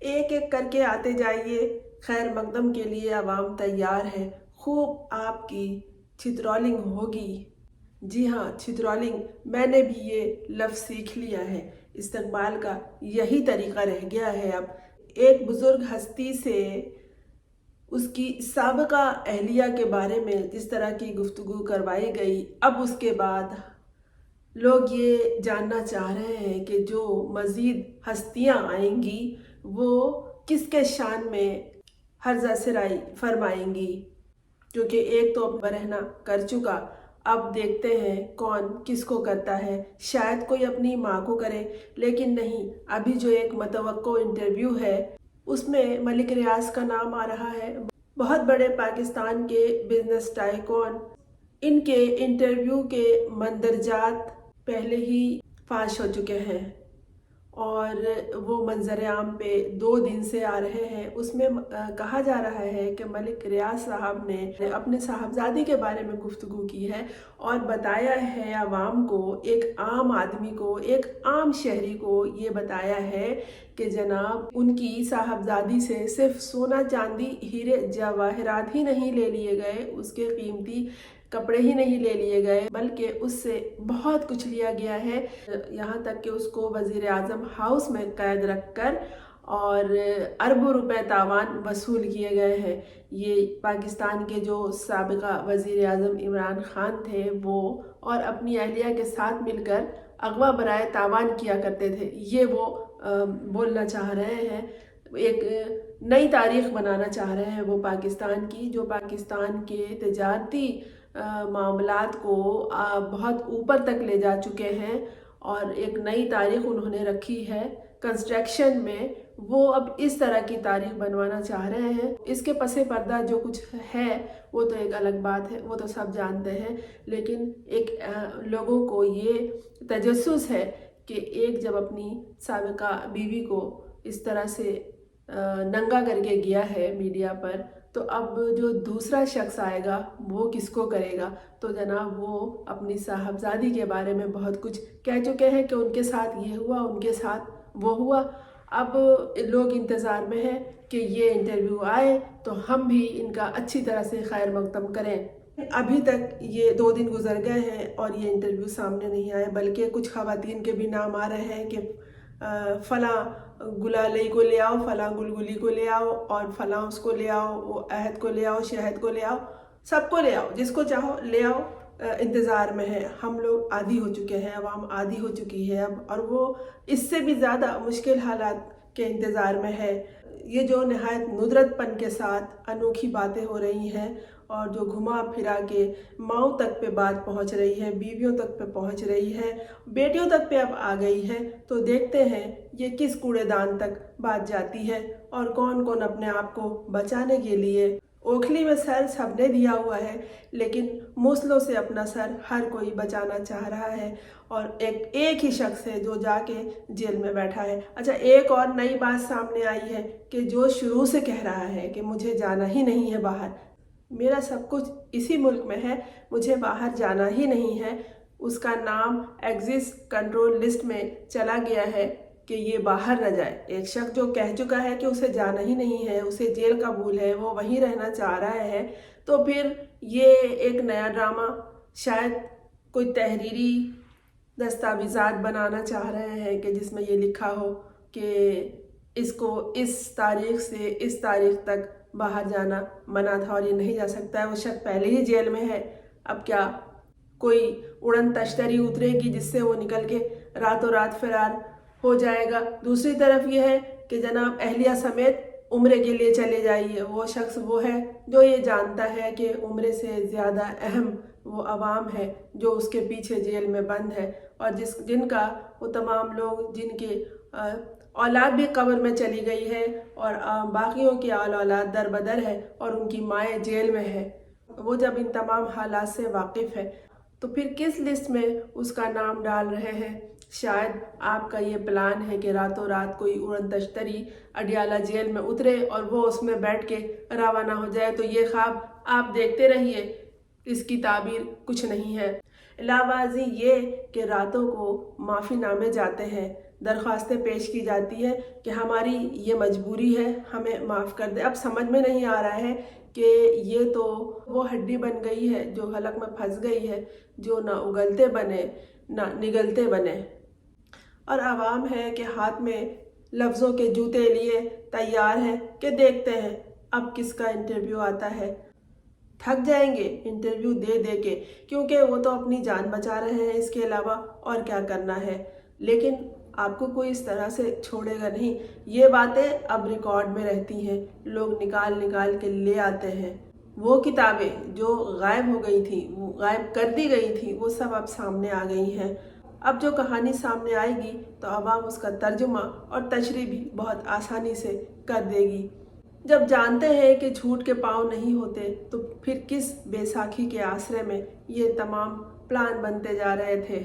ایک ایک کر کے آتے جائیے، خیر مقدم کے لیے عوام تیار ہے، خوب آپ کی چھترولنگ ہوگی۔ جی ہاں، چھترولنگ، میں نے بھی یہ لفظ سیکھ لیا ہے، استقبال کا یہی طریقہ رہ گیا ہے اب۔ ایک بزرگ ہستی سے اس کی سابقہ اہلیہ کے بارے میں جس طرح کی گفتگو کروائی گئی، اب اس کے بعد لوگ یہ جاننا چاہ رہے ہیں کہ جو مزید ہستیاں آئیں گی وہ کس کے شان میں ہرزہ سرائی فرمائیں گی، کیونکہ ایک تو برہنہ کر چکا، اب دیکھتے ہیں کون کس کو کرتا ہے۔ شاید کوئی اپنی ماں کو کرے، لیکن نہیں، ابھی جو ایک متوقع انٹرویو ہے اس میں ملک ریاض کا نام آ رہا ہے۔ بہت بڑے پاکستان کے بزنس ٹائکون، ان کے انٹرویو کے مندرجات پہلے ہی فاش ہو چکے ہیں اور وہ منظر عام پہ 2 دن سے آ رہے ہیں۔ اس میں کہا جا رہا ہے کہ ملک ریاض صاحب نے اپنے صاحبزادی کے بارے میں گفتگو کی ہے اور بتایا ہے عوام کو، ایک عام آدمی کو، ایک عام شہری کو یہ بتایا ہے کہ جناب ان کی صاحبزادی سے صرف سونا چاندی ہیرے جواہرات ہی نہیں لے لیے گئے، اس کے قیمتی کپڑے ہی نہیں لے لیے گئے، بلکہ اس سے بہت کچھ لیا گیا ہے، یہاں تک کہ اس کو وزیر اعظم ہاؤس میں قید رکھ کر اور اربوں روپے تاوان وصول کیے گئے ہیں۔ یہ پاکستان کے جو سابقہ وزیر اعظم عمران خان تھے، وہ اور اپنی اہلیہ کے ساتھ مل کر اغوا برائے تاوان کیا کرتے تھے، یہ وہ بولنا چاہ رہے ہیں۔ ایک نئی تاریخ بنانا چاہ رہے ہیں وہ پاکستان کی، جو پاکستان کے تجارتی معاملات کو بہت اوپر تک لے جا چکے ہیں، اور ایک نئی تاریخ انہوں نے رکھی ہے کنسٹرکشن میں۔ وہ اب اس طرح کی تاریخ بنوانا چاہ رہے ہیں۔ اس کے پس پردہ جو کچھ ہے وہ تو ایک الگ بات ہے، وہ تو سب جانتے ہیں، لیکن ایک لوگوں کو یہ تجسس ہے کہ ایک جب اپنی سابقہ بیوی کو اس طرح سے ننگا کر کے گیا ہے میڈیا پر، تو اب جو دوسرا شخص آئے گا وہ کس کو کرے گا؟ تو جناب وہ اپنی صاحبزادی کے بارے میں بہت کچھ کہہ چکے ہیں کہ ان کے ساتھ یہ ہوا، ان کے ساتھ وہ ہوا۔ اب لوگ انتظار میں ہیں کہ یہ انٹرویو آئے تو ہم بھی ان کا اچھی طرح سے خیر مقدم کریں۔ ابھی تک یہ 2 دن گزر گئے ہیں اور یہ انٹرویو سامنے نہیں آئے، بلکہ کچھ خواتین کے بھی نام آ رہے ہیں کہ فلاں گلالئی کو لے آؤ، فلاں گلگلی کو لے آؤ، اور فلاں اس کو لے آؤ، وہ عہد کو لے آؤ، شہد کو لے آؤ، سب کو لے آؤ، جس کو چاہو لے آؤ۔ انتظار میں ہے، ہم لوگ عادی ہو چکے ہیں، عوام عادی ہو چکی ہے اب، اور وہ اس سے بھی زیادہ مشکل حالات کے انتظار میں ہے۔ یہ جو نہایت ندرت پن کے ساتھ انوکھی باتیں ہو رہی ہیں اور جو گھما پھرا کے ماؤں تک پہ بات پہنچ رہی ہے، بیویوں تک پہ پہنچ رہی ہے، بیٹیوں تک پہ اب آ گئی ہے، تو دیکھتے ہیں یہ کس کوڑے دان تک بات جاتی ہے اور کون کون اپنے آپ کو بچانے کے لیے اوکھلی میں سر سب نے دیا ہوا ہے، لیکن موصلوں سے اپنا سر ہر کوئی بچانا چاہ رہا ہے، اور ایک ہی شخص ہے جو جا کے جیل میں بیٹھا ہے۔ اچھا، ایک اور نئی بات سامنے آئی ہے کہ جو شروع سے کہہ رہا ہے کہ مجھے جانا ہی نہیں ہے باہر، میرا سب کچھ اسی ملک میں ہے، مجھے باہر جانا ہی نہیں ہے، اس کا نام ایگزٹ کنٹرول لسٹ میں چلا گیا ہے کہ یہ باہر نہ جائے۔ ایک شخص جو کہہ چکا ہے کہ اسے جانا ہی نہیں ہے، اسے جیل قبول ہے، وہ وہیں رہنا چاہ رہا ہے، تو پھر یہ ایک نیا ڈرامہ، شاید کوئی تحریری دستاویزات بنانا چاہ رہے ہیں کہ جس میں یہ لکھا ہو کہ اس کو اس تاریخ سے اس تاریخ تک باہر جانا منع تھا اور یہ نہیں جا سکتا ہے۔ وہ شخص پہلے ہی جیل میں ہے، اب کیا کوئی اڑن تشتری اترے گی جس سے وہ نکل کے راتوں رات فرار ہو جائے گا؟ دوسری طرف یہ ہے کہ جناب اہلیہ سمیت عمرے کے لیے چلے جائیے۔ وہ شخص وہ ہے جو یہ جانتا ہے کہ عمرے سے زیادہ اہم وہ عوام ہے جو اس کے پیچھے جیل میں بند ہے، اور جن کا وہ تمام لوگ جن کے اولاد بھی قبر میں چلی گئی ہے اور باقیوں کی اولاد در بدر ہے اور ان کی مائیں جیل میں ہے، وہ جب ان تمام حالات سے واقف ہے تو پھر کس لسٹ میں اس کا نام ڈال رہے ہیں؟ شاید آپ کا یہ پلان ہے کہ راتوں رات کوئی اڑن تشتری اڈیالہ جیل میں اترے اور وہ اس میں بیٹھ کے روانہ ہو جائے، تو یہ خواب آپ دیکھتے رہیے، اس کی تعبیر کچھ نہیں ہے۔ علاوہ ازیں یہ کہ راتوں کو معافی نامے جاتے ہیں، درخواستیں پیش کی جاتی ہے کہ ہماری یہ مجبوری ہے، ہمیں معاف کر دیں۔ اب سمجھ میں نہیں آ رہا ہے کہ یہ تو وہ ہڈی بن گئی ہے جو حلق میں پھنس گئی ہے، جو نہ اگلتے بنے نہ نگلتے بنے، اور عوام ہے کہ ہاتھ میں لفظوں کے جوتے لیے تیار ہے کہ دیکھتے ہیں اب کس کا انٹرویو آتا ہے۔ تھک جائیں گے انٹرویو دے دے کے، کیونکہ وہ تو اپنی جان بچا رہے ہیں، اس کے علاوہ اور کیا کرنا ہے۔ لیکن آپ کو کوئی اس طرح سے چھوڑے گا نہیں۔ یہ باتیں اب ریکارڈ میں رہتی ہیں، لوگ نکال نکال کے لے آتے ہیں۔ وہ کتابیں جو غائب ہو گئی تھیں، وہ غائب کر دی گئی تھیں، وہ سب اب سامنے آ گئی ہیں۔ اب جو کہانی سامنے آئے گی تو عوام اس کا ترجمہ اور تشریح بھی بہت آسانی سے کر دے گی۔ جب جانتے ہیں کہ جھوٹ کے پاؤں نہیں ہوتے تو پھر کس بے ساکھی کے آسرے میں یہ تمام پلان بنتے جا رہے تھے۔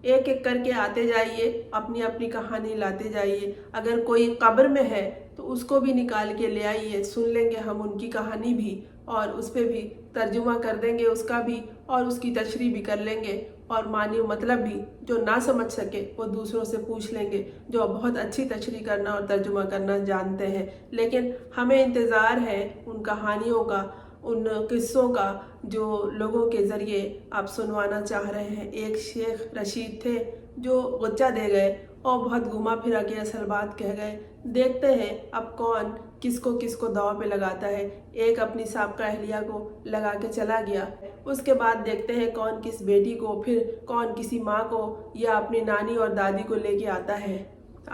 ایک ایک کر کے آتے جائیے، اپنی اپنی کہانی لاتے جائیے۔ اگر کوئی قبر میں ہے تو اس کو بھی نکال کے لے آئیے، سن لیں گے ہم ان کی کہانی بھی، اور اس پہ بھی ترجمہ کر دیں گے اس کا بھی، اور اس کی تشریح بھی کر لیں گے، اور معنی و مطلب بھی جو نہ سمجھ سکے وہ دوسروں سے پوچھ لیں گے جو بہت اچھی تشریح کرنا اور ترجمہ کرنا جانتے ہیں۔ لیکن ہمیں انتظار ہے ان کہانیوں کا، ان قصوں کا جو لوگوں کے ذریعے آپ سنوانا چاہ رہے ہیں۔ ایک شیخ رشید تھے جو غچہ دے گئے اور بہت گھما پھرا کے اصل بات کہہ گئے۔ دیکھتے ہیں اب کون کس کو داؤ پہ لگاتا ہے۔ ایک اپنی سابقہ اہلیہ کو لگا کے چلا گیا، اس کے بعد دیکھتے ہیں کون کس بیٹی کو، پھر کون کسی ماں کو یا اپنی نانی اور دادی کو لے کے آتا ہے۔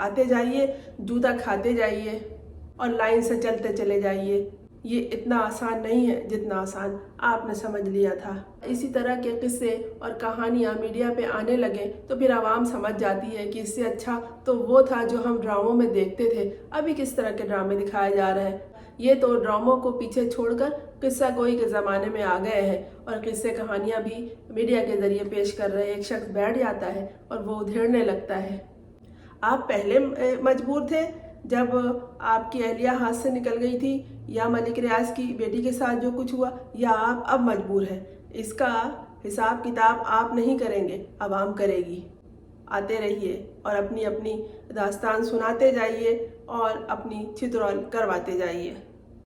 آتے جائیے، جوتا کھاتے جائیے اور لائن سے چلتے چلے جائیے۔ یہ اتنا آسان نہیں ہے جتنا آسان آپ نے سمجھ لیا تھا۔ اسی طرح کے قصے اور کہانیاں میڈیا پہ آنے لگے تو پھر عوام سمجھ جاتی ہے کہ اس سے اچھا تو وہ تھا جو ہم ڈراموں میں دیکھتے تھے۔ ابھی کس طرح کے ڈرامے دکھائے جا رہے ہیں؟ یہ تو ڈراموں کو پیچھے چھوڑ کر قصہ گوئی کے زمانے میں آ گئے ہیں، اور قصے کہانیاں بھی میڈیا کے ذریعے پیش کر رہے ہیں۔ ایک شخص بیٹھ جاتا ہے اور وہ ادھیڑنے لگتا ہے۔ آپ پہلے مجبور تھے جب آپ کی اہلیہ ہاتھ سے نکل گئی تھی، یا ملک ریاض کی بیٹی کے ساتھ جو کچھ ہوا، یا آپ اب مجبور ہیں؟ اس کا حساب کتاب آپ نہیں کریں گے، عوام کرے گی۔ آتے رہیے اور اپنی اپنی داستان سناتے جائیے اور اپنی چترول کرواتے جائیے۔